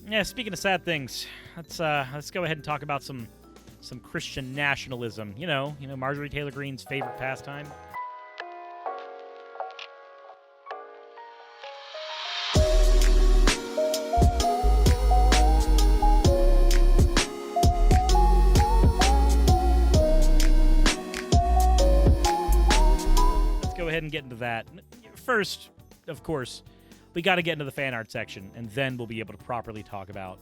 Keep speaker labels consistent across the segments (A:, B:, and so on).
A: Yeah, speaking of sad things, let's go ahead and talk about some Christian nationalism. You know, Marjorie Taylor Greene's favorite pastime. Let's go ahead and get into that. First, of course, we got to get into the fan art section, and then we'll be able to properly talk about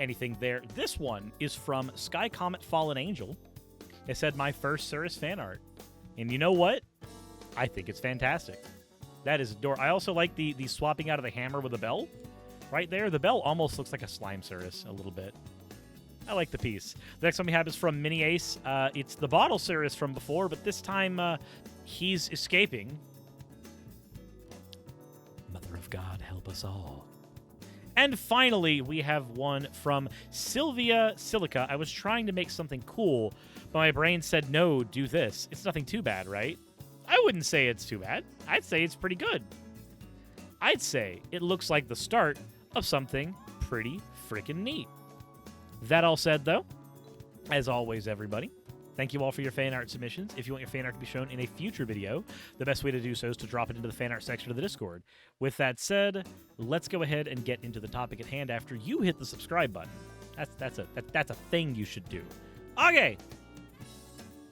A: anything there. This one is from Sky Comet Fallen Angel. It said, my first Suris fan art. And you know what? I think it's fantastic. That is adorable. I also like the swapping out of the hammer with the bell. Right there, the bell almost looks like a slime Suris a little bit. I like the piece. The next one we have is from Mini Ace. It's the bottle Suris from before, but this time he's escaping. Mother of God, help us all. And finally, we have one from Sylvia Silica. I was trying to make something cool, but my brain said, no, do this. It's nothing too bad, right? I wouldn't say it's too bad. I'd say it's pretty good. I'd say it looks like the start of something pretty freaking neat. That all said, though, as always, everybody, thank you all for your fan art submissions. If you want your fan art to be shown in a future video, the best way to do so is to drop it into the fan art section of the Discord. With that said, let's go ahead and get into the topic at hand after you hit the subscribe button. That's a thing you should do. Okay,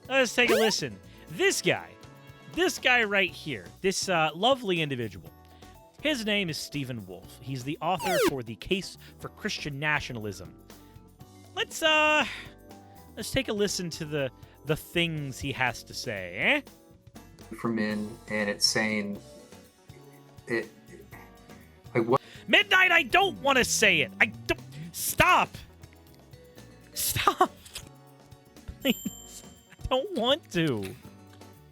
A: let's take a listen. This guy right here, this lovely individual, his name is Stephen Wolf. He's the author for The Case for Christian Nationalism. Let's take a listen to the things he has to say, eh?
B: For men, and it's saying it. Like what?
A: Midnight, I don't want to say it. I don't. Stop. Please. I don't want to.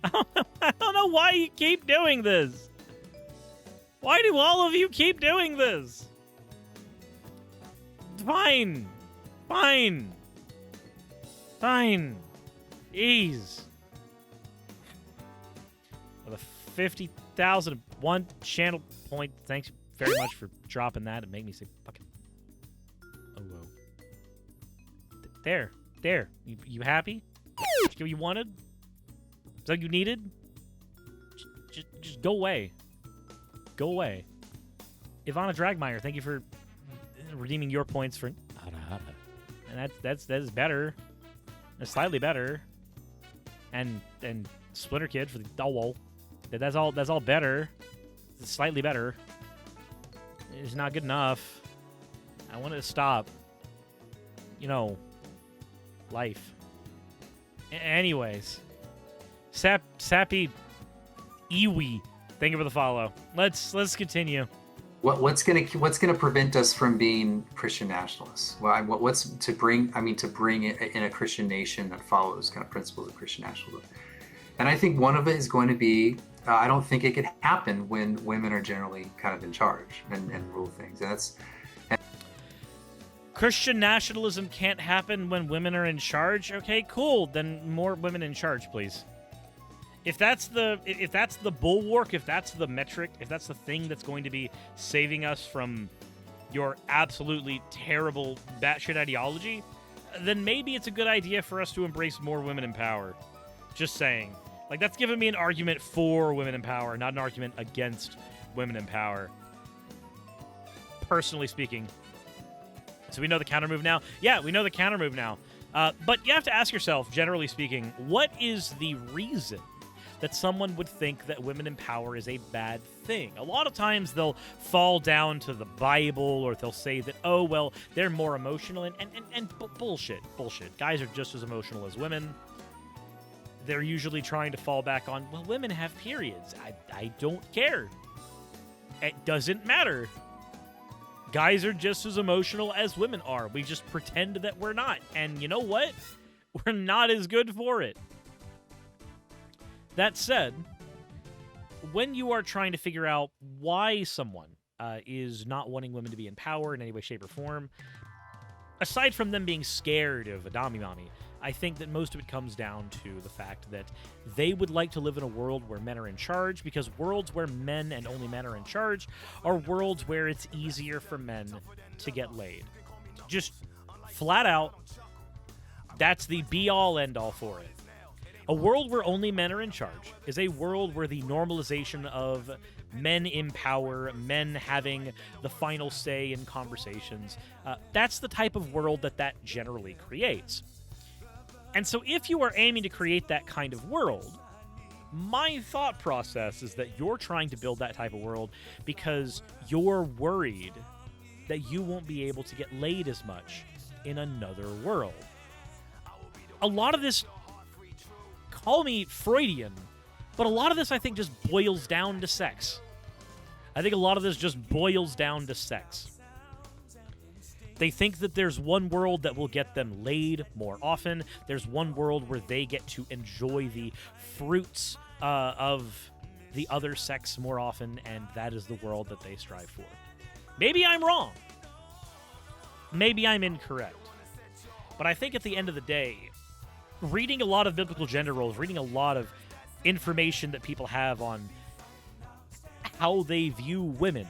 A: I don't know why you keep doing this. Why do all of you keep doing this? Fine. Jeez. For the 50,001 channel point, thanks very much for dropping that and make me say fucking. Oh, whoa. There. You happy? Did you get what you wanted? Is that what you needed? Just go away. Go away. Ivana Dragmeyer, thank you for redeeming your points for and that is better. That's slightly better. And Splinter Kid for the that's all better. It's slightly better. It's not good enough. I want it to stop. You know, life. Anyways, Sappy Iwi, thank you for the follow. Let's continue.
B: What's gonna prevent us from being Christian nationalists? What's to bring it in a Christian nation that follows kind of principles of Christian nationalism? And I think one of it is going to be I don't think it could happen when women are generally kind of in charge and rule things. And
A: Christian nationalism can't happen when women are in charge. Okay, cool. Then more women in charge, please. If that's the bulwark, if that's the metric, if that's the thing that's going to be saving us from your absolutely terrible batshit ideology, then maybe it's a good idea for us to embrace more women in power. Just saying. Like, that's giving me an argument for women in power, not an argument against women in power. Personally speaking. So we know the counter move now? Yeah, we know the counter move now. But you have to ask yourself, generally speaking, what is the reason that someone would think that women in power is a bad thing? A lot of times they'll fall down to the Bible, or they'll say that, oh, well, they're more emotional, and bullshit. Guys are just as emotional as women. They're usually trying to fall back on, well, women have periods. I don't care. It doesn't matter. Guys are just as emotional as women are. We just pretend that we're not. And you know what? We're not as good for it. That said, when you are trying to figure out why someone is not wanting women to be in power in any way, shape, or form, aside from them being scared of a Dami Mommy, I think that most of it comes down to the fact that they would like to live in a world where men are in charge, because worlds where men and only men are in charge are worlds where it's easier for men to get laid. Just flat out, that's the be-all, end-all for it. A world where only men are in charge is a world where the normalization of men in power, men having the final say in conversations, that's the type of world that generally creates. And so if you are aiming to create that kind of world, my thought process is that you're trying to build that type of world because you're worried that you won't be able to get laid as much in another world. A lot of this, call me Freudian, but a lot of this I think just boils down to sex. I think a lot of this just boils down to sex. They think that there's one world that will get them laid more often. There's one world where they get to enjoy the fruits of the other sex more often, and that is the world that they strive for. Maybe I'm wrong. Maybe I'm incorrect. But I think at the end of the day, reading a lot of biblical gender roles, reading a lot of information that people have on how they view women,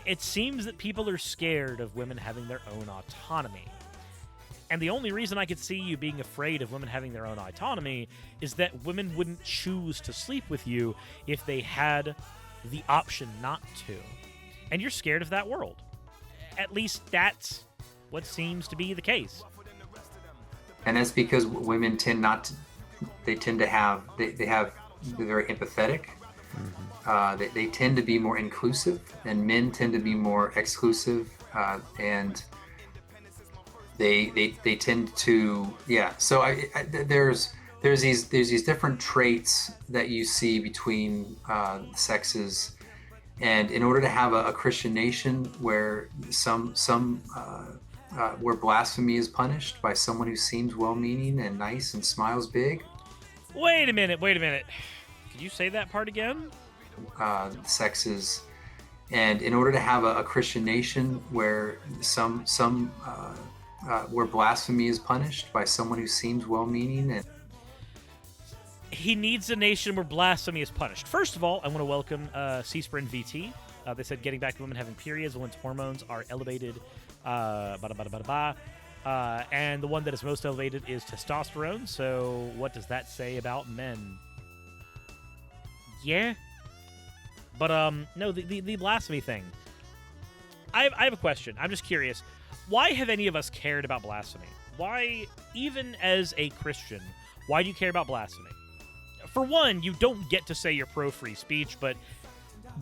A: it seems that people are scared of women having their own autonomy. And the only reason I could see you being afraid of women having their own autonomy is that women wouldn't choose to sleep with you if they had the option not to. And you're scared of that world. At least that's what seems to be the case.
B: And that's because women tend not to, they're very empathetic. They tend to be more inclusive, and men tend to be more exclusive, and they tend to, yeah. So there's these different traits that you see between sexes, and in order to have a Christian nation where where blasphemy is punished by someone who seems well-meaning and nice and smiles big.
A: Wait a minute. Could you say that part again?
B: Sexes, and in order to have a Christian nation where where blasphemy is punished by someone who seems well-meaning, and
A: he needs a nation where blasphemy is punished. First of all, I want to welcome C-Sprin VT. They said getting back to women having periods, women's hormones are elevated, and the one that is most elevated is testosterone. So what does that say about men? Yeah. But, no, the blasphemy thing. I have a question. I'm just curious. Why have any of us cared about blasphemy? Why, even as a Christian, why do you care about blasphemy? For one, you don't get to say you're pro-free speech, but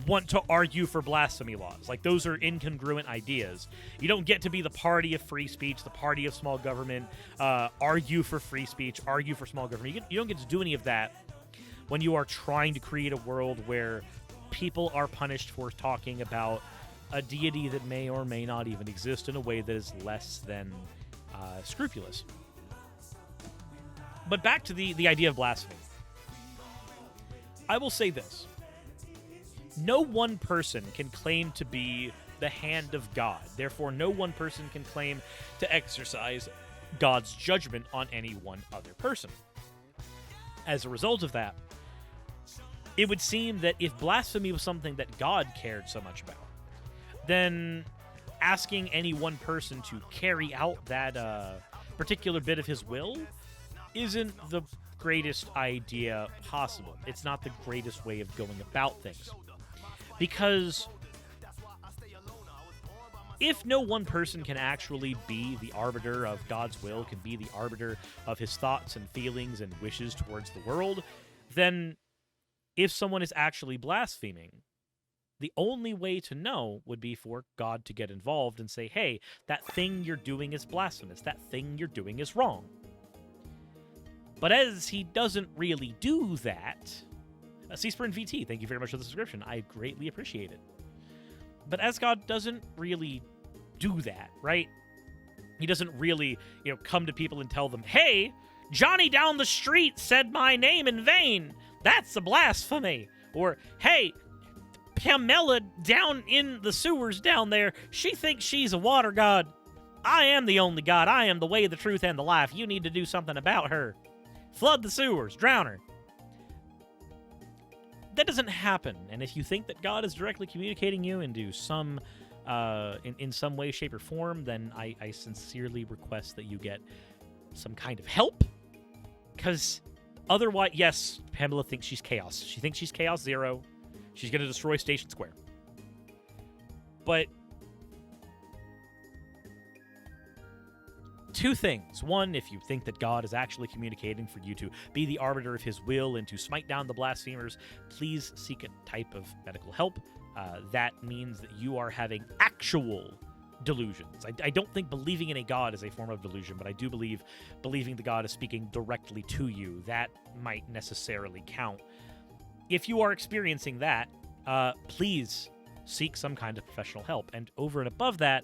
A: want to argue for blasphemy laws. Like, those are incongruent ideas. You don't get to be the party of free speech, the party of small government, argue for free speech, argue for small government. You don't get to do any of that when you are trying to create a world where people are punished for talking about a deity that may or may not even exist in a way that is less than scrupulous. But back to the idea of blasphemy. I will say this. No one person can claim to be the hand of God. Therefore, no one person can claim to exercise God's judgment on any one other person. As a result of that, it would seem that if blasphemy was something that God cared so much about, then asking any one person to carry out that particular bit of his will isn't the greatest idea possible. It's not the greatest way of going about things. Because if no one person can actually be the arbiter of God's will, can be the arbiter of his thoughts and feelings and wishes towards the world, then if someone is actually blaspheming, the only way to know would be for God to get involved and say, hey, that thing you're doing is blasphemous. That thing you're doing is wrong. But as he doesn't really do that, C-Sprin VT, thank you very much for the subscription. I greatly appreciate it. But as God doesn't really do that, right? He doesn't really, come to people and tell them, hey, Johnny down the street said my name in vain. That's a blasphemy. Or, hey, Pamela down in the sewers down there, she thinks she's a water god. I am the only God. I am the way, the truth, and the life. You need to do something about her. Flood the sewers. Drown her. That doesn't happen. And if you think that God is directly communicating you into some, in some way, shape, or form, then I sincerely request that you get some kind of help. Because otherwise, yes, Pamela thinks she's chaos. She thinks she's Chaos Zero. She's going to destroy Station Square. But two things. One, if you think that God is actually communicating for you to be the arbiter of his will and to smite down the blasphemers, please seek a type of medical help. That means that you are having actual delusions. I don't think believing in a God is a form of delusion, but I do believe believing the God is speaking directly to you. That might necessarily count. If you are experiencing that, please seek some kind of professional help. And over and above that,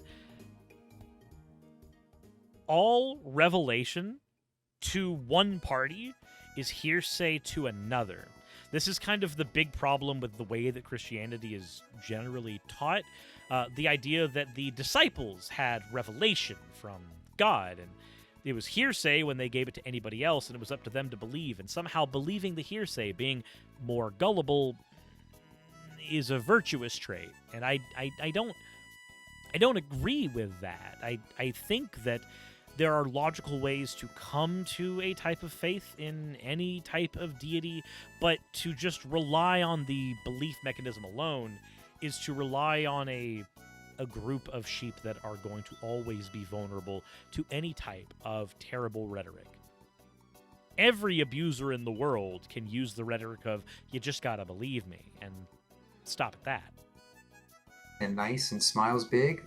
A: all revelation to one party is hearsay to another. This is kind of the big problem with the way that Christianity is generally taught. The idea that the disciples had revelation from God, and it was hearsay when they gave it to anybody else, and it was up to them to believe. And somehow believing the hearsay, being more gullible, is a virtuous trait. And I don't agree with that. I think that there are logical ways to come to a type of faith in any type of deity, but to just rely on the belief mechanism alone is to rely on a group of sheep that are going to always be vulnerable to any type of terrible rhetoric. Every abuser in the world can use the rhetoric of, you just gotta believe me, and stop at that.
B: And nice and smiles big,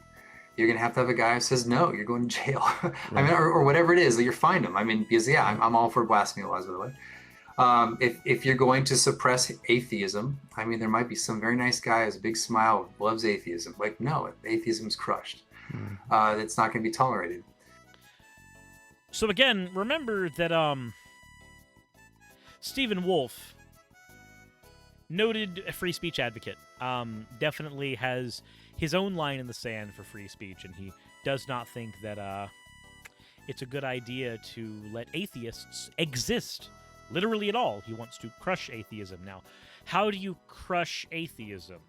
B: you're going to have a guy who says, no, you're going to jail.
A: Right.
B: I mean, or whatever it is that you're finding them. I mean, because, yeah, I'm all for blasphemy laws, by the way. If you're going to suppress atheism, I mean, there might be some very nice guy who has a big smile, loves atheism. Like, no, atheism's crushed. It's not going to be tolerated.
A: So again, remember that Stephen Wolfe, noted free speech advocate, definitely has his own line in the sand for free speech, and he does not think that it's a good idea to let atheists exist literally at all. He wants to crush atheism. Now, how do you crush atheism?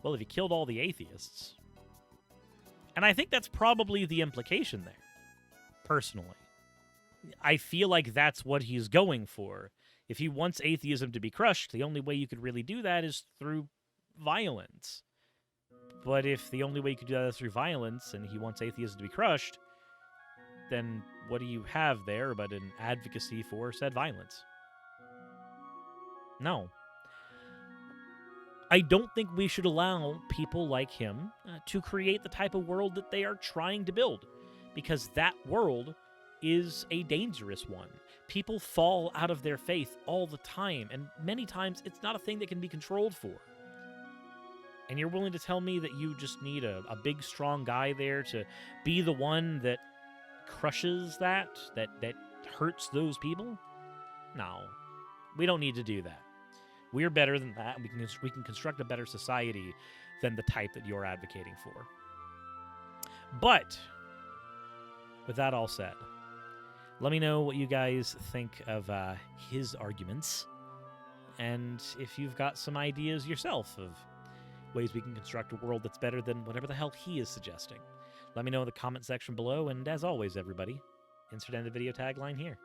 A: Well, if you killed all the atheists. And I think that's probably the implication there, personally. I feel like that's what he's going for. If he wants atheism to be crushed, the only way you could really do that is through violence. But if the only way you could do that is through violence, and he wants atheism to be crushed, then what do you have there but an advocacy for said violence? No. I don't think we should allow people like him to create the type of world that they are trying to build, because that world is a dangerous one. People fall out of their faith all the time, and many times it's not a thing that can be controlled for. And you're willing to tell me that you just need a big, strong guy there to be the one that crushes that hurts those people? No. We don't need to do that. We're better than that. We can construct a better society than the type that you're advocating for. But with that all said, let me know what you guys think of his arguments, and if you've got some ideas yourself of ways we can construct a world that's better than whatever the hell he is suggesting. Let me know in the comment section below, and as always, everybody, insert end of video tagline here.